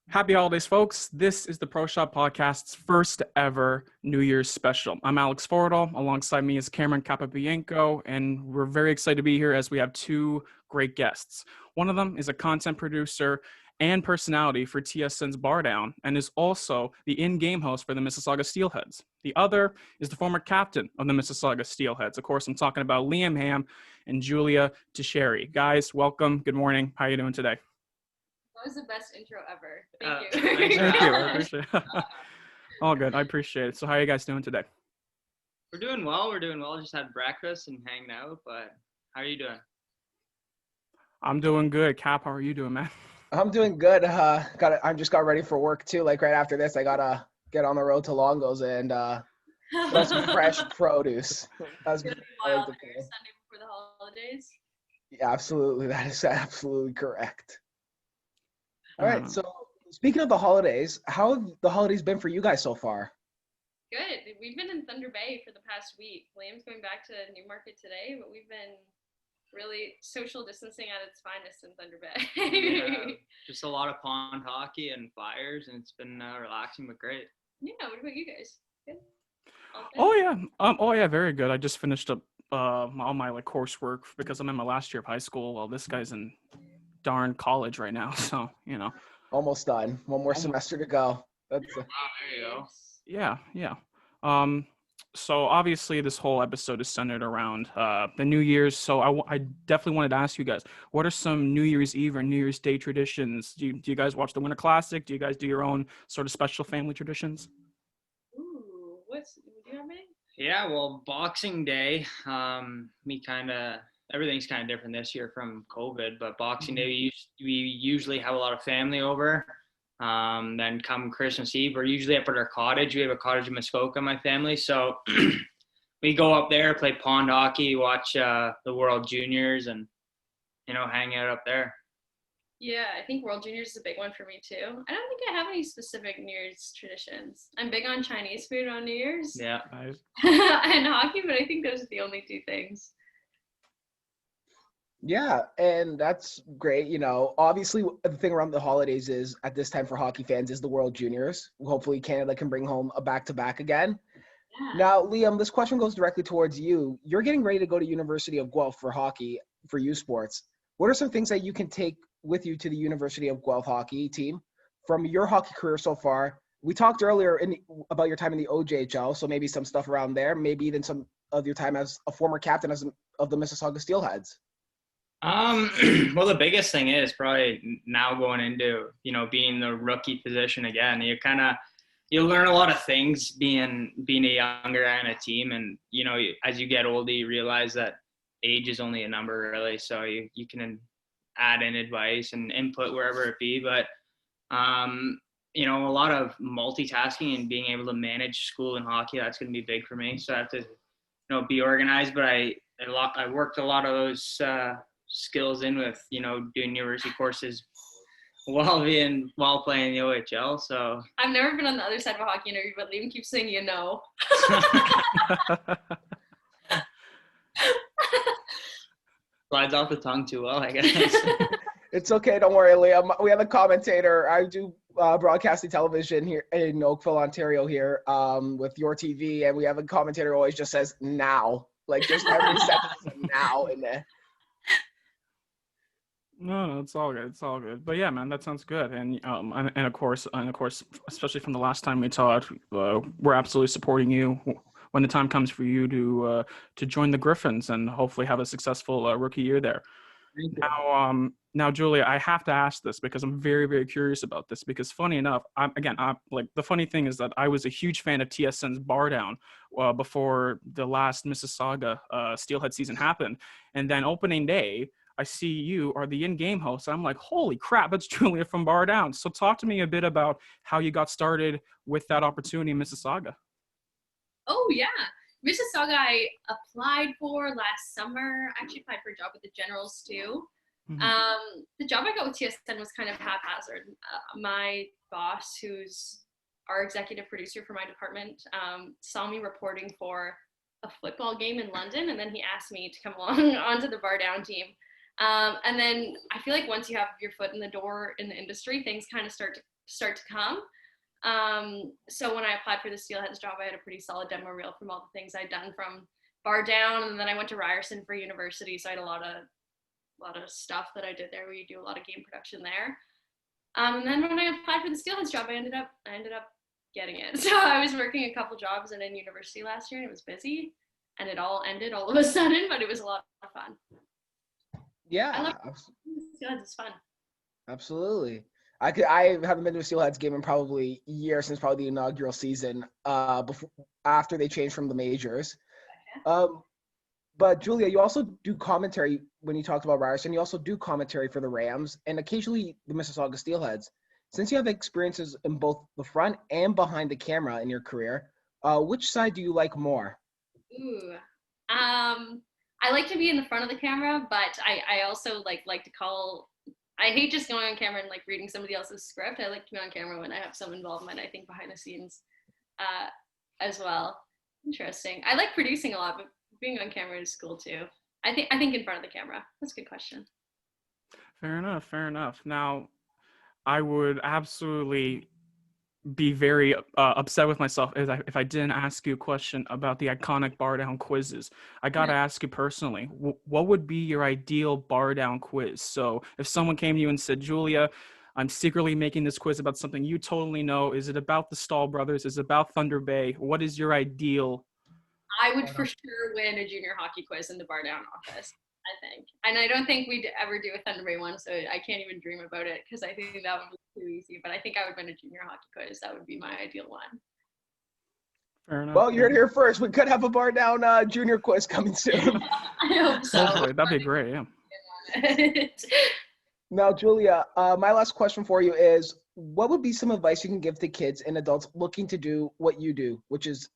Happy holidays, folks. This is the Pro Shop Podcast's first ever New Year's special. I'm Alex Fordall. Alongside me is Cameron Capabianco, and we're very excited to be here as we have two great guests. One of them is a content producer and personality for TSN's BarDown, and is also the in-game host for the Mississauga Steelheads. The other is the former captain of the Mississauga Steelheads. Of course, I'm talking about Liam Ham and Julia Tocheri. Guys, welcome. Good morning. How are you doing today? That was the best intro ever. Thank Thank you. you. Thank you. I appreciate it. All good. I appreciate it. So how are you guys doing today? We're doing well. Just had breakfast and hanging out, but how are you doing? I'm doing good. Cap, how are you doing, man? I'm doing good. I just got ready for work too. Like right after this, I gotta get on the road to Longos and got some fresh produce. That's Gonna be wild for your Sunday before the holidays. Yeah, absolutely. That is absolutely correct. All right. So speaking of the holidays, how have the holidays been for you guys so far? Good. We've been in Thunder Bay for the past week. Liam's going back to Newmarket today, but we've been really social distancing at its finest in Thunder Bay. Just a lot of pond hockey and flyers, and it's been relaxing but great. Yeah. What about you guys? Good. Oh yeah, very good. I just finished up all my coursework because I'm in my last year of high school. Well, this guy's in darn college right now, so Almost done. One more semester to go. Wow, there you go. Yeah. So obviously this whole episode is centered around the New Year's. So I definitely wanted to ask you guys, what are some New Year's Eve or New Year's Day traditions? Do you guys watch the Winter Classic? Do you guys do your own sort of special family traditions? Ooh, do you have any? Yeah, well, Boxing Day, everything's kind of different this year from COVID, but Boxing Day, we usually have a lot of family over. Then come Christmas Eve, we're usually up at our cottage. We have a cottage in Muskoka, my family. So we go up there, play pond hockey, watch the World Juniors, and, hang out up there. Yeah, I think World Juniors is a big one for me too. I don't think I have any specific New Year's traditions. I'm big on Chinese food on New Year's. Yeah. Nice. And hockey, but I think those are the only two things. Yeah, and that's great. Obviously the thing around the holidays is at this time for hockey fans is the World Juniors. Hopefully Canada can bring home a back-to-back again. Yeah. Now, Liam, this question goes directly towards you. You're getting ready to go to University of Guelph for hockey, for U Sports. What are some things that you can take with you to the University of Guelph hockey team from your hockey career so far? We talked earlier about your time in the OJHL, so maybe some stuff around there, maybe even some of your time as a former captain of the Mississauga Steelheads. Well, the biggest thing is probably now going into, being the rookie position again. You'll learn a lot of things being a younger guy on a team. And, as you get older, you realize that age is only a number really. So you can add in advice and input wherever it be. But, a lot of multitasking and being able to manage school and hockey, that's going to be big for me. So I have to, be organized, but I worked a lot of those, skills in with doing university courses while playing the OHL. So I've never been on the other side of a hockey interview, but Liam keeps saying slides off the tongue too well, I guess. It's okay, don't worry, Liam. We have a commentator. I do broadcasting television here in Oakville, Ontario here with Your TV, and we have a commentator who always just says now, like just every sentence now in there. No, it's all good. It's all good. But yeah, man, that sounds good. And of course, especially from the last time we talked, we're absolutely supporting you when the time comes for you to join the Griffins and hopefully have a successful rookie year there. Now, Julia, I have to ask this because I'm very, very curious about this. Because funny enough, the funny thing is that I was a huge fan of TSN's BarDown before the last Mississauga Steelhead season happened, and then opening day, I see you are the in-game host. I'm like, holy crap, that's Julia from BarDown. So talk to me a bit about how you got started with that opportunity in Mississauga. Oh, yeah. Mississauga I applied for last summer. I actually applied for a job with the Generals too. Mm-hmm. The job I got with TSN was kind of haphazard. My boss, who's our executive producer for my department, saw me reporting for a football game in London, and then he asked me to come along onto the BarDown team. And then I feel like once you have your foot in the door in the industry, things kind of start to start to come. So when I applied for the Steelheads job, I had a pretty solid demo reel from all the things I'd done from BarDown, and then I went to Ryerson for university, so I had a lot of stuff that I did there. We do a lot of game production there. And then when I applied for the Steelheads job, I ended up getting it. So I was working a couple jobs and in university last year, and it was busy, and it all ended all of a sudden, but it was a lot of fun. Yeah, I love Steelheads. It's fun. absolutely. I haven't been to a Steelheads game in probably a year, since probably the inaugural season, after they changed from the majors. But Julia, you also do commentary when you talked about Ryerson. You also do commentary for the Rams and occasionally the Mississauga Steelheads. Since you have experiences in both the front and behind the camera in your career, which side do you like more? Ooh. I like to be in the front of the camera, but I also like to call. I hate just going on camera and like reading somebody else's script. I like to be on camera when I have some involvement, I think, behind the scenes as well. Interesting. I like producing a lot, but being on camera is cool too. I think in front of the camera. That's a good question. Fair enough. Now, I would absolutely be very upset with myself if I didn't ask you a question about the iconic BarDown quizzes. I got to ask you personally, what would be your ideal BarDown quiz? So if someone came to you and said, Julia, I'm secretly making this quiz about something you totally know. Is it about the Stahl brothers? Is it about Thunder Bay? What is your ideal? I would for sure win a junior hockey quiz in the BarDown office, I think. And I don't think we'd ever do a Thunder Bay one, so I can't even dream about it because I think that would be too easy. But I think I would win a junior hockey quiz. That would be my ideal one. Fair enough. Well, you're here first. We could have a BarDown junior quiz coming soon. I hope so. Hopefully, that'd be great, yeah. Now, Julia, my last question for you is, what would be some advice you can give to kids and adults looking to do what you do, which is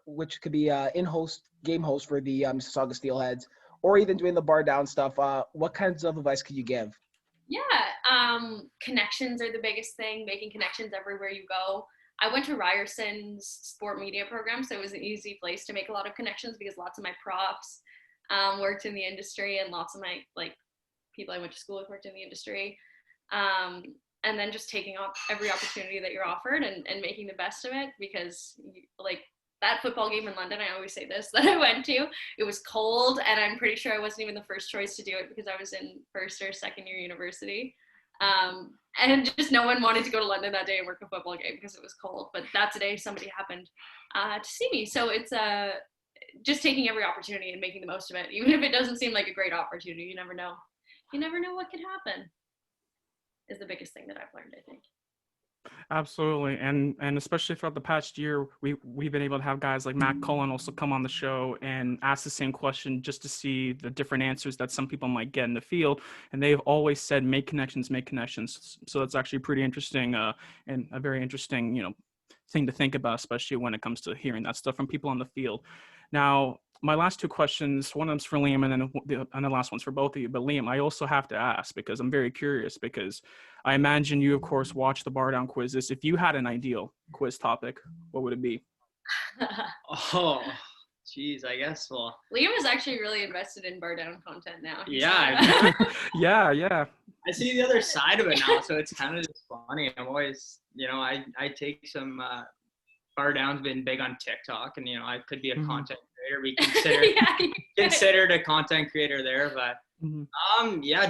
which could be in-host game host for the Mississauga Steelheads, or even doing the BarDown stuff? What kinds of advice could you give? Yeah, connections are the biggest thing, making connections everywhere you go. I went to Ryerson's sport media program, so it was an easy place to make a lot of connections because lots of my props worked in the industry, and lots of my people I went to school with worked in the industry. And then just taking up every opportunity that you're offered and making the best of it, because that football game in London, I always say this, that I went to, it was cold, and I'm pretty sure I wasn't even the first choice to do it because I was in first or second year university. And just no one wanted to go to London that day and work a football game because it was cold. But that day somebody happened to see me. So it's just taking every opportunity and making the most of it. Even if it doesn't seem like a great opportunity, you never know. You never know what could happen, is the biggest thing that I've learned, I think. Absolutely, and especially throughout the past year, we've been able to have guys like Matt Cullen also come on the show and ask the same question just to see the different answers that some people might get in the field, and they've always said make connections. So that's actually pretty interesting and a very interesting thing to think about, especially when it comes to hearing that stuff from people on the field. Now, my last two questions, one of them's for Liam and then the last one's for both of you. But Liam, I also have to ask because I'm very curious, because I imagine you, of course, watch the BarDown quizzes. If you had an ideal quiz topic, what would it be? Oh, geez, I guess. Well, Liam is actually really invested in BarDown content now. Yeah. Yeah. I see the other side of it now, so it's kind of just funny. I'm always, I take some. BarDown's been big on TikTok, and I could be a content creator. We considered a content creator there, but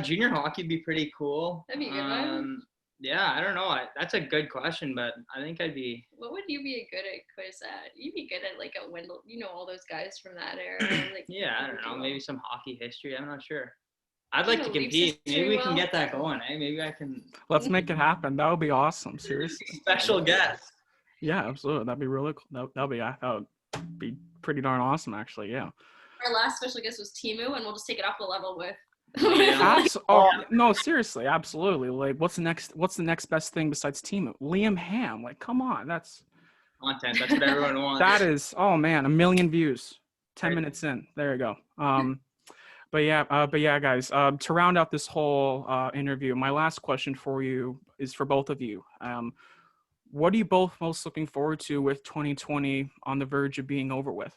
junior hockey would be pretty cool. That'd be a good one. Yeah, I don't know. That's a good question, but I think I'd be. What would you be good at quiz at? You'd be good at a Wendell. All those guys from that era. Yeah, I don't know. Maybe some hockey history. I'm not sure. I'd like to compete. Maybe we can get that going. Maybe I can. Let's make it happen. That would be awesome. Seriously. Special guest. Yeah, absolutely. That'd be really cool. That would be pretty darn awesome, actually. Yeah. Our last special guest was Timu, and we'll just take it up a level with. No, seriously, absolutely. What's the next best thing besides Timu? Liam Ham. Come on, that's content. That's what everyone wants. That is, oh man, 1 million views. 10 minutes in. There you go. But yeah, guys. To round out this whole interview, my last question for you is for both of you. What are you both most looking forward to with 2020 on the verge of being over with?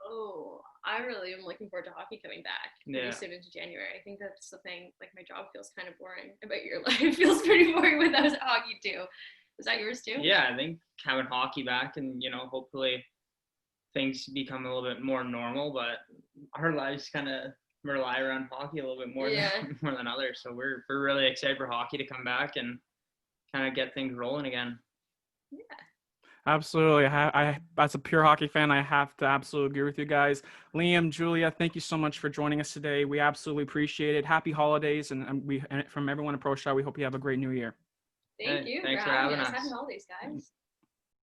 Oh, I really am looking forward to hockey coming back pretty Yeah. soon into January. I think that's the thing. Like my job feels kind of boring. I bet your life feels pretty boring without hockey too. Is that yours too? Yeah, I think having hockey back and, hopefully things become a little bit more normal, but our lives kind of rely around hockey a little bit more than more than others. So we're really excited for hockey to come back and kind of get things rolling again. Yeah. Absolutely. I, as a pure hockey fan, I have to absolutely agree with you guys. Liam, Julia, thank you so much for joining us today. We absolutely appreciate it. Happy holidays, and from everyone at Pro Shot, we hope you have a great new year. Thank you Thanks for for having having us. us. Happy holidays, guys.